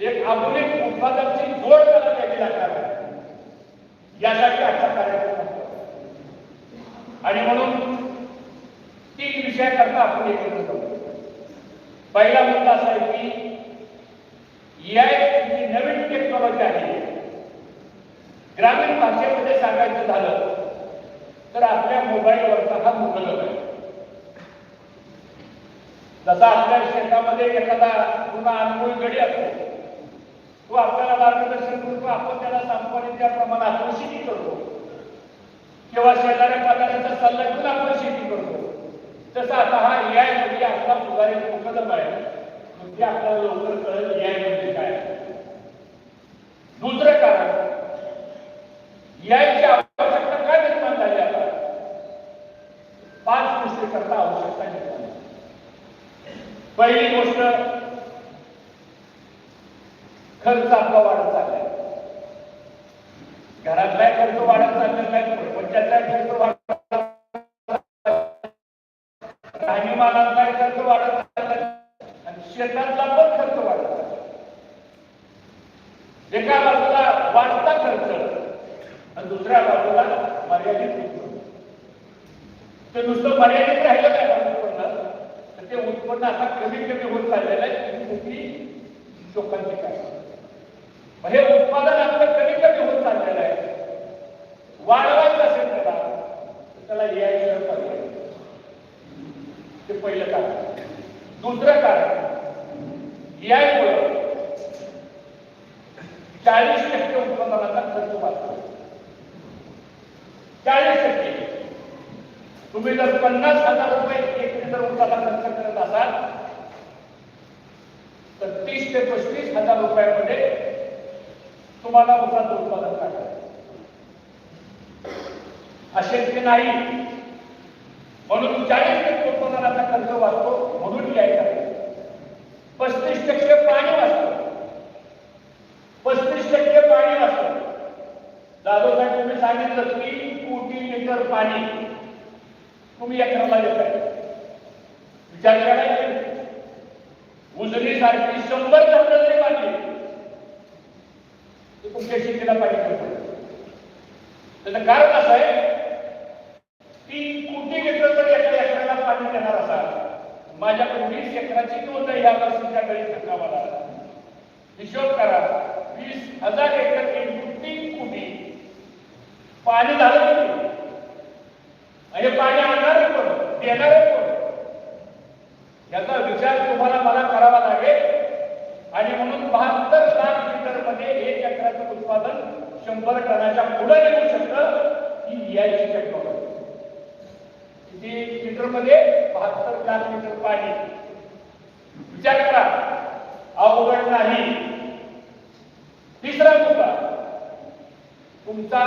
एक आधुनिक उत्पादनाची जोड त्याला द्यावी लागणार आहे, यासाठी आजचा कार्यक्रम होतो. आणि म्हणून 3 विषयाकरता आपण एकत्र जाऊ. पहिला मुद्दा असा आहे की एआय ही नवीन टेक्नॉलॉजी आहे. ग्रामीण भाषेमध्ये सांगायचं झालं तर आपल्या मोबाईलवरचा हा गुगल आहे. जसा आपल्या शेतामध्ये एखादा पुन्हा अनुभवी गडी असतो, तो आपल्याला मार्गदर्शन करतो, आपण त्याला संपादनाच्या प्रमाणात शेती करतो किंवा शेजाऱ्या पाजाऱ्यांचा सल्ला घेऊन आपण शेती करतो. तसं आता हा एआय म्हणजे आपला सुधारित उपक्रम आहे, म्हणजे आपल्याला लवकर कळेल एआय म्हणजे काय. दुसरं कारण, एआयची आवश्यकता काय निर्माण झाली. आता 5 गोष्टीकरता आवश्यकता निर्माण झाली. पहिली गोष्ट, खर्च आपला वाढत चाललाय. घरातला खर्च वाढत चाललेला आहे, प्रपंचाचा खर्च वाढत, राहणीमानाचा खर्च वाढत चाललाय आणि शेतातला पण खर्च वाढत चाललाय. एका बाजूला वाढता खर्च आणि दुसऱ्या बाजूला मर्यादित उत्पन्न. ते नुसतं मर्यादित राहिलं काय उत्पन्न, तर ते उत्पन्न आता कमी कमी होत चाललेलं आहे. लोकांची काय हे उत्पादन आपलं कमी कमी होत चाललेलं आहे. वाढवायचं असेल त्याला एआय पर्याय. ते पहिलं कारण. दुसरं कारण, एआय मुळे 40% उत्पादनाचा खर्च वाचतो. 40%. तुम्ही जर 50,000 रुपये एक लिटर ऊसाला खर्च करत असाल तर 30 ते 35,000 रुपयामध्ये तुम्हाला ऊसाचं उत्पादन करायचं. अशक्य नाही. म्हणून 40% उत्पादनाचा खर्च वाचतो, म्हणून एआय करायचं. 35% पाणी वाचतं. 35% पाणी वाचतं. जाधव साहेब, तुम्ही सांगितलं 3 कोटी लिटर पाणी तुम्ही एकराला देताय. विचार करायचा. उजनी सारखी 100 धरणं जरी बांधली तर तुमच्या शेतीला पाणी करतो. त्याचं कारण असं आहे, 3 कोटी लिटर जर एका एकराला पाणी देणार असाल, माझ्याकडे 20 एकराची नोंद आहे या वर्षीच्या गणित कामाला. हिशोब करा, 20,000 एकर इंटू 3 कोटी पाणी झालं तरी. आणि पाणी आणणार कोण, देणार कोण, याचा विचार तुम्हाला मला करावा लागेल. आणि म्हणून 72 लाख लिटर मध्ये 1 एकराचं उत्पादन 100 टनाच्या पुढे येऊ शकतं. ही एआयची टेक्नॉलॉजी. किती लिटर मध्ये? 72 लाख लिटर पाणी. विचार करा, अवघड नाही. तिसरा मुद्दा, तुमचा